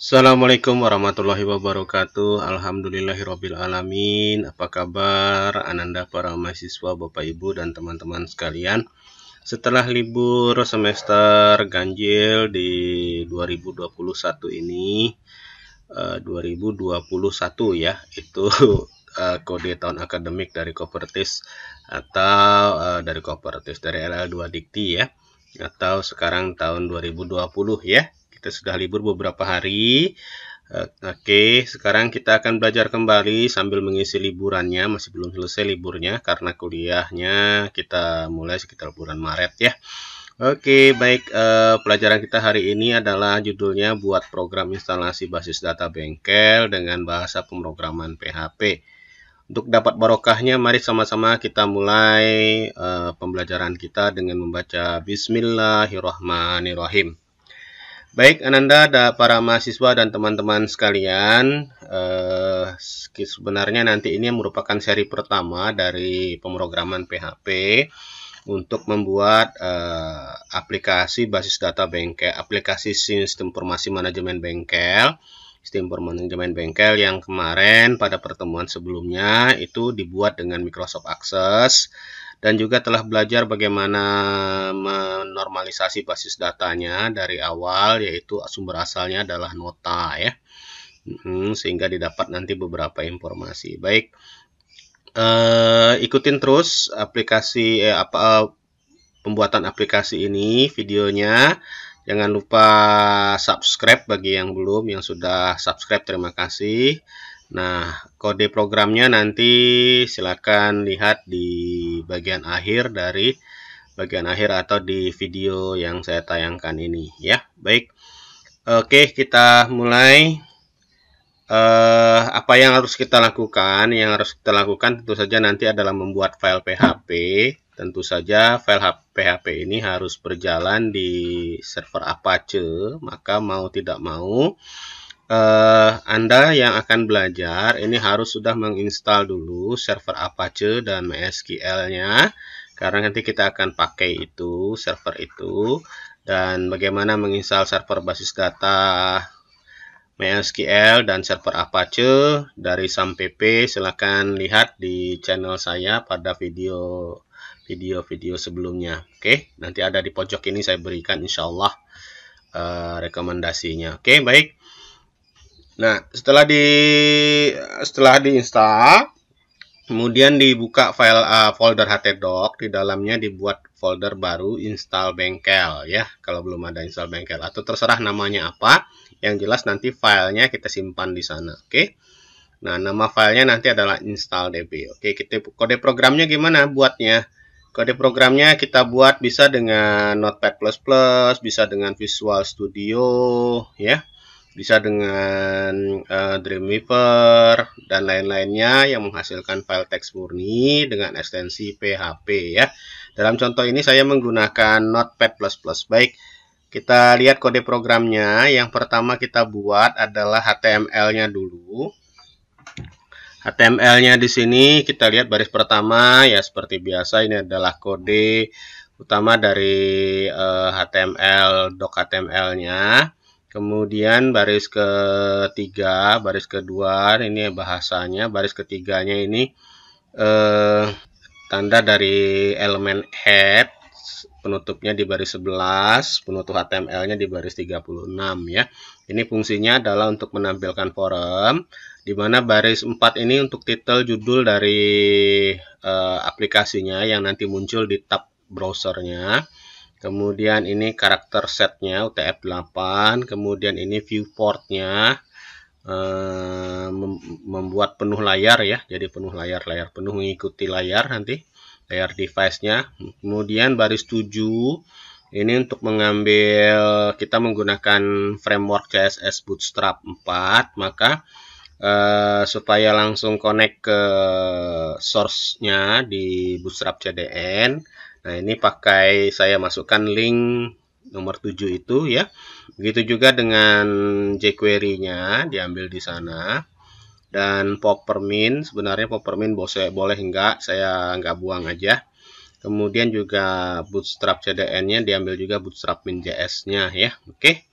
Assalamualaikum warahmatullahi wabarakatuh. Alhamdulillahirabbil alamin. Apa kabar Ananda para mahasiswa, Bapak Ibu dan teman-teman sekalian? Setelah libur semester ganjil di 2021 ini, 2021 ya, itu kode tahun akademik dari Kopertis atau dari LL2 Dikti ya, atau sekarang tahun 2020 ya. Kita sudah libur beberapa hari. Oke, sekarang kita akan belajar kembali sambil mengisi liburannya. Masih belum selesai liburnya karena kuliahnya kita mulai sekitar bulan Maret ya. Oke, baik. Pelajaran kita hari ini adalah judulnya buat program instalasi basis data bengkel dengan bahasa pemrograman PHP. Untuk dapat barokahnya, mari sama-sama kita mulai pembelajaran kita dengan membaca Bismillahirrahmanirrahim. Baik, Ananda, para mahasiswa dan teman-teman sekalian, sebenarnya nanti ini merupakan seri pertama dari pemrograman PHP untuk membuat aplikasi basis data bengkel, aplikasi sistem informasi manajemen bengkel, yang kemarin pada pertemuan sebelumnya itu dibuat dengan Microsoft Access. Dan juga telah belajar bagaimana menormalisasi basis datanya dari awal, yaitu sumber asalnya adalah nota ya, sehingga didapat nanti beberapa informasi. Baik, ikutin terus aplikasi pembuatan aplikasi ini, videonya. Jangan lupa subscribe bagi yang belum, yang sudah subscribe terima kasih. Nah, kode programnya nanti silakan lihat di bagian akhir atau di video yang saya tayangkan ini ya. Baik. Oke, kita mulai. Apa yang harus kita lakukan? Yang harus kita lakukan tentu saja nanti adalah membuat file PHP. Tentu saja file PHP ini harus berjalan di server Apache, maka mau tidak mau Anda yang akan belajar ini harus sudah menginstal dulu server Apache dan MySQL-nya, karena nanti kita akan pakai itu, server itu. Dan bagaimana menginstal server basis data MySQL dan server Apache dari SAMPP, silahkan lihat di channel saya pada video sebelumnya. Oke, nanti ada di pojok ini saya berikan insya Allah rekomendasinya. Oke, baik. Nah, setelah diinstal, kemudian dibuka file folder htdoc, di dalamnya dibuat folder baru install bengkel ya, kalau belum ada install bengkel, atau terserah namanya apa, yang jelas nanti filenya kita simpan di sana. Oke. Nah, nama filenya nanti adalah install.db. Oke, kode programnya gimana buatnya? Kode programnya kita buat bisa dengan Notepad++, bisa dengan Visual Studio ya, bisa dengan Dreamweaver dan lain-lainnya yang menghasilkan file teks murni dengan ekstensi PHP ya. Dalam contoh ini saya menggunakan Notepad++. Baik, kita lihat kode programnya. Yang pertama kita buat adalah HTML-nya dulu. HTML-nya di sini kita lihat baris pertama ya, seperti biasa ini adalah kode utama dari HTML, doc HTML-nya. Kemudian baris ketiga, baris kedua ini bahasanya, baris ketiganya ini tanda dari elemen head, penutupnya di baris 11, penutup HTML-nya di baris 36 ya. Ini fungsinya adalah untuk menampilkan forum, di mana baris 4 ini untuk titel judul dari aplikasinya yang nanti muncul di tab browsernya. Kemudian ini karakter setnya UTF-8, kemudian ini viewportnya membuat penuh layar ya, jadi penuh layar penuh mengikuti layar nanti, layar device-nya. Kemudian baris 7 ini untuk mengambil, kita menggunakan framework CSS Bootstrap 4, maka supaya langsung connect ke source-nya di Bootstrap CDN. Nah, ini saya masukkan link nomor 7 itu ya. Begitu juga dengan jQuery-nya diambil di sana. Dan Poppermin, sebenarnya Poppermin boleh enggak, saya enggak buang aja. Kemudian juga Bootstrap CDN-nya diambil juga Bootstrap min.js-nya ya. Oke.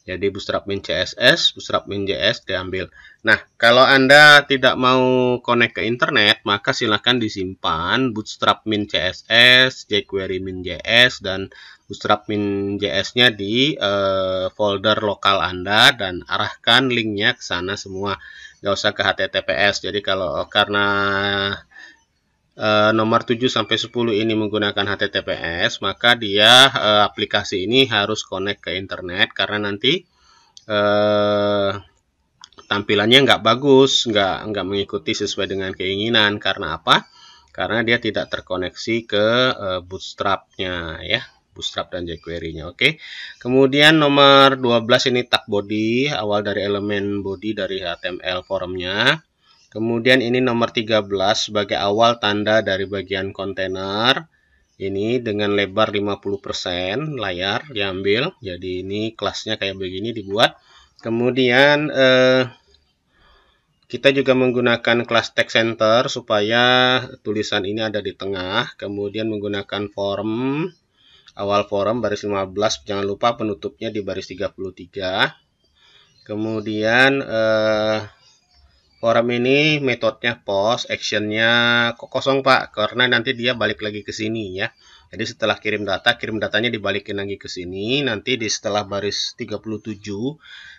Jadi bootstrap min CSS, bootstrap min JS diambil. Nah, kalau Anda tidak mau connect ke internet, maka silahkan disimpan bootstrap min CSS, jQuery min JS, dan bootstrap min JS-nya di folder lokal Anda dan arahkan linknya ke sana semua. Nggak usah ke HTTPS. Jadi karena nomor 7 sampai 10 ini menggunakan HTTPS, maka dia aplikasi ini harus connect ke internet karena nanti tampilannya nggak bagus, nggak mengikuti sesuai dengan keinginan. Karena apa? Karena dia tidak terkoneksi ke bootstrap-nya ya, bootstrap dan jQuery-nya. Oke. Kemudian nomor 12 ini tag body, awal dari elemen body dari HTML forumnya. Kemudian ini nomor 13 sebagai awal tanda dari bagian kontainer. Ini dengan lebar 50% layar diambil. Jadi ini kelasnya kayak begini dibuat. Kemudian kita juga menggunakan kelas text center supaya tulisan ini ada di tengah. Kemudian menggunakan form, awal form baris 15. Jangan lupa penutupnya di baris 33. Kemudian form ini metodenya post, actionnya kosong Pak, karena nanti dia balik lagi ke sini ya. Jadi setelah kirim datanya dibalikin lagi ke sini, nanti setelah baris 37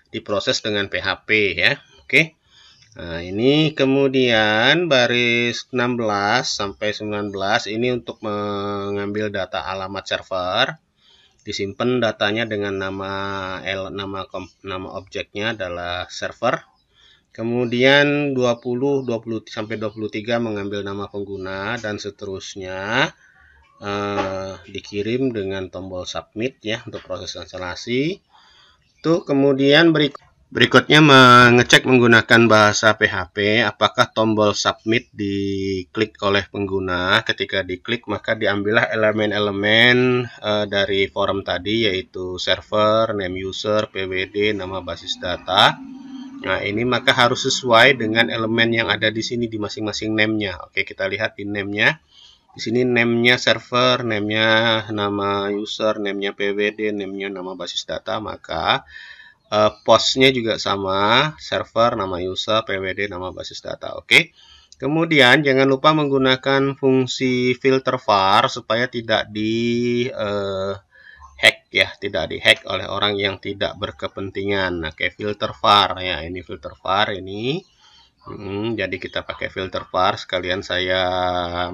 diproses dengan PHP ya. Oke. Nah, ini kemudian baris 16 sampai 19 ini untuk mengambil data alamat server. Disimpan datanya dengan nama objeknya adalah server. Kemudian 20 sampai 23 mengambil nama pengguna dan seterusnya dikirim dengan tombol submit ya untuk proses instalasi. Itu kemudian berikutnya mengecek menggunakan bahasa PHP apakah tombol submit diklik oleh pengguna. Ketika diklik maka diambillah elemen-elemen dari form tadi yaitu server, name user, PWD, nama basis data. Nah, ini maka harus sesuai dengan elemen yang ada di sini di masing-masing name-nya. Oke, kita lihat di name-nya. Di sini name-nya server, name-nya nama user, name-nya PWD, name-nya nama basis data, maka post-nya juga sama, server, nama user, PWD, nama basis data. Oke. Kemudian jangan lupa menggunakan fungsi filter var supaya tidak di hack ya, tidak dihack oleh orang yang tidak berkepentingan. Nah, kayak filter var ya, ini filter var ini. Jadi kita pakai filter var. Sekalian saya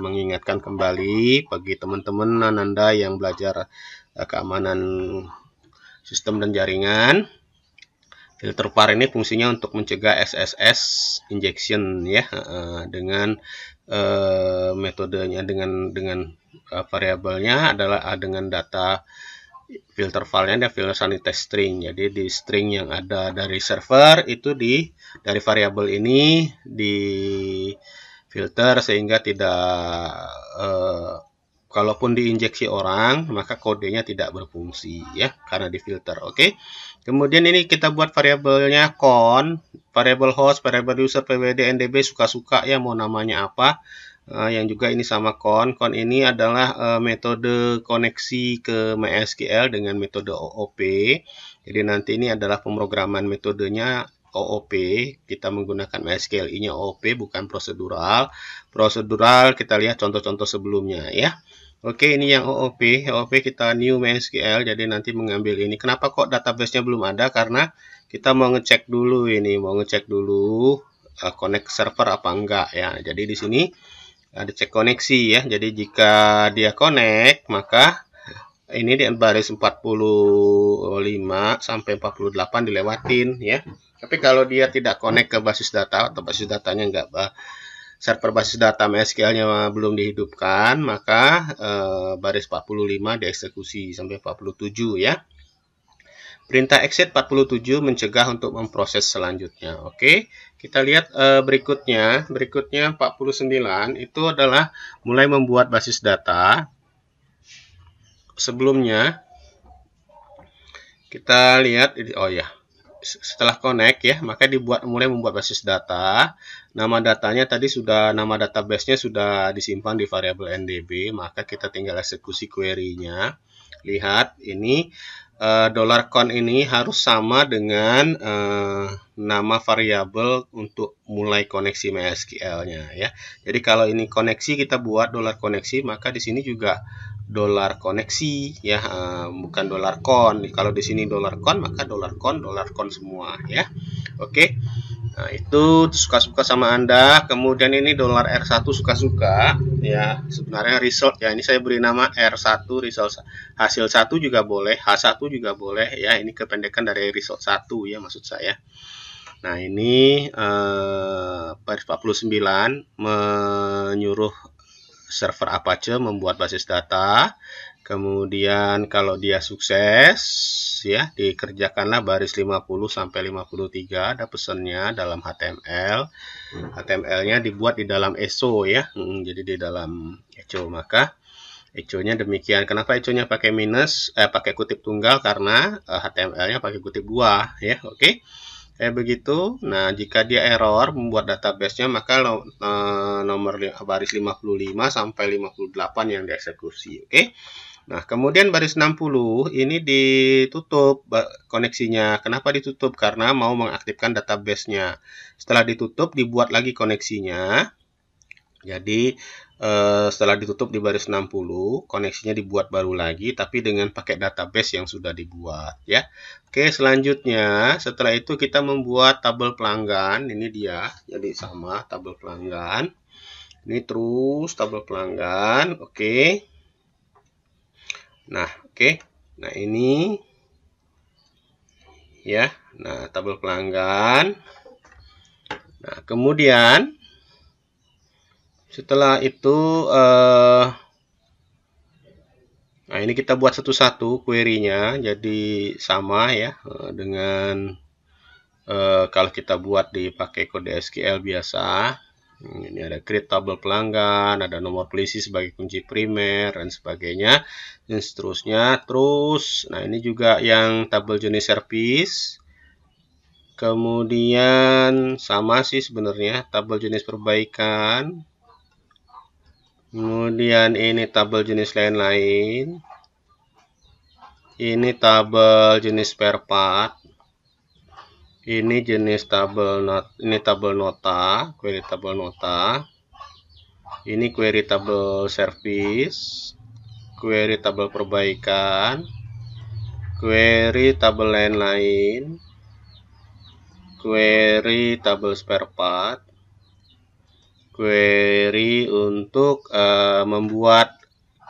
mengingatkan kembali bagi teman-teman Anda yang belajar keamanan sistem dan jaringan. Filter var ini fungsinya untuk mencegah SSS injection ya, dengan metodenya dengan variabelnya adalah dengan data filter filenya ada filter sanitize string. Jadi di string yang ada dari server itu dari variabel ini di filter sehingga tidak kalaupun diinjeksi orang maka kodenya tidak berfungsi ya karena difilter. Oke. Kemudian ini kita buat variabelnya con, variabel host, variabel user, PWD, NDB suka-suka ya mau namanya apa. Yang juga ini sama con ini adalah metode koneksi ke MySQL dengan metode OOP. Jadi nanti ini adalah pemrograman metodenya OOP. Kita menggunakan MySQL-nya OOP bukan prosedural. Prosedural kita lihat contoh-contoh sebelumnya ya. Oke, ini yang OOP. OOP kita new MySQL. Jadi nanti mengambil ini. Kenapa kok database-nya belum ada? Karena kita mau ngecek dulu ini, connect server apa enggak ya. Jadi di sini ada cek koneksi ya. Jadi jika dia connect maka ini di baris 45 sampai 48 dilewatin ya. Tapi kalau dia tidak connect ke basis data atau basis datanya enggak server basis data MySQL-nya belum dihidupkan, maka baris 45 dieksekusi sampai 47 ya. Perintah exit 47 mencegah untuk memproses selanjutnya. Oke, kita lihat berikutnya 49 itu adalah mulai membuat basis data. Sebelumnya kita lihat oh ya, setelah connect ya, maka mulai membuat basis data. Nama datanya tadi nama database-nya sudah disimpan di variabel NDB, maka kita tinggal eksekusi query-nya. Lihat ini $con ini harus sama dengan nama variabel untuk mulai koneksi MySQL-nya ya. Jadi kalau ini koneksi kita buat $koneksi, maka di sini juga $koneksi ya, bukan $con. Kalau di sini $con, maka $con semua ya. Oke. Nah, itu suka-suka sama Anda. Kemudian ini $R1 suka-suka ya. Sebenarnya result ya, ini saya beri nama R1 result, hasil 1 juga boleh, H1 juga boleh ya. Ini kependekan dari result 1 ya maksud saya. Nah, ini baris 49 menyuruh server Apache membuat basis data. Kemudian kalau dia sukses ya, dikerjakanlah baris 50 sampai 53, ada pesannya dalam HTML. HTML-nya dibuat di dalam echo ya. Jadi di dalam echo, maka echo-nya demikian. Kenapa echo-nya pakai minus, pakai kutip tunggal? Karena HTML-nya pakai kutip 2 ya. Oke. Kayak begitu. Nah, jika dia error membuat database-nya, maka nomor baris 55 sampai 58 yang dieksekusi. Oke. Nah, kemudian baris 60 ini ditutup koneksinya. Kenapa ditutup? Karena mau mengaktifkan database-nya. Setelah ditutup, dibuat lagi koneksinya. Jadi, setelah ditutup di baris 60, koneksinya dibuat baru lagi, tapi dengan pakai database yang sudah dibuat ya. Oke, selanjutnya setelah itu kita membuat tabel pelanggan. Ini dia, jadi sama tabel pelanggan. Ini terus tabel pelanggan. Oke. Nah, oke. Nah, ini ya. Nah, tabel pelanggan. Nah, kemudian setelah itu nah, ini kita buat satu-satu query-nya, jadi sama ya dengan kalau kita buat dipakai kode SQL biasa. Ini ada create tabel pelanggan, ada nomor polisi sebagai kunci primer dan sebagainya, dan seterusnya. Terus, nah ini juga yang tabel jenis service. Kemudian sama sih sebenarnya tabel jenis perbaikan. Kemudian ini tabel jenis lain-lain. Ini tabel jenis spare part. Ini jenis tabel nota, query tabel nota. Ini query tabel service, query tabel perbaikan, query tabel lain-lain, query tabel spare part, query untuk membuat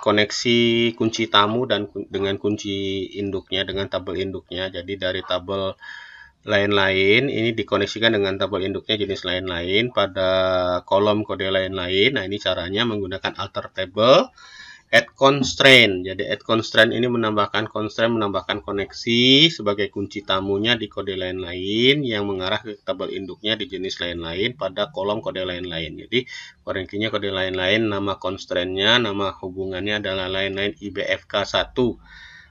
koneksi kunci tamu dan dengan kunci induknya, dengan tabel induknya. Jadi dari tabel lain-lain ini dikoneksikan dengan tabel induknya jenis lain-lain pada kolom kode lain-lain. Nah, ini caranya menggunakan alter table add constraint. Jadi add constraint ini menambahkan constraint, menambahkan koneksi sebagai kunci tamunya di kode lain-lain yang mengarah ke tabel induknya di jenis lain-lain pada kolom kode lain-lain. Jadi foreign key-nya kode lain-lain, nama constraint-nya, nama hubungannya adalah lain-lain IBFK1.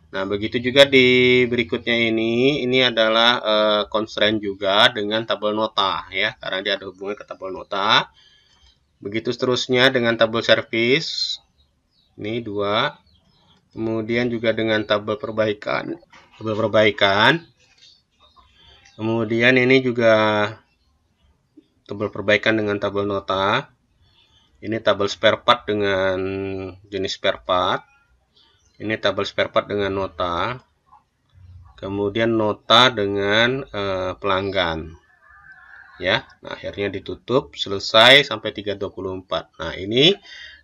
Nah, begitu juga di berikutnya ini adalah constraint juga dengan tabel nota ya, karena dia ada hubungan ke tabel nota. Begitu seterusnya dengan tabel service. Ini 2. Kemudian juga dengan tabel perbaikan. Kemudian ini juga tabel perbaikan dengan tabel nota. Ini tabel spare part dengan jenis spare part. Ini tabel spare part dengan nota. Kemudian nota dengan pelanggan. Ya, nah akhirnya ditutup, selesai sampai 324. Nah, ini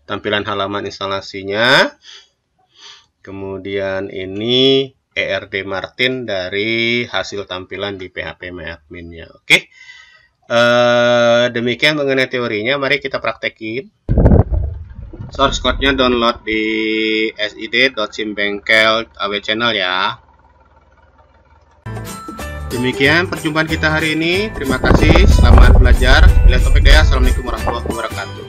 tampilan halaman instalasinya. Kemudian ini ERD Martin dari hasil tampilan di PHPMyAdmin-nya. Oke. Demikian mengenai teorinya, mari kita praktekin. Source code-nya download di sid.simbengkel AW channel ya. Demikian perjumpaan kita hari ini. Terima kasih, selamat belajar. Bila topik daya, assalamualaikum warahmatullahi wabarakatuh.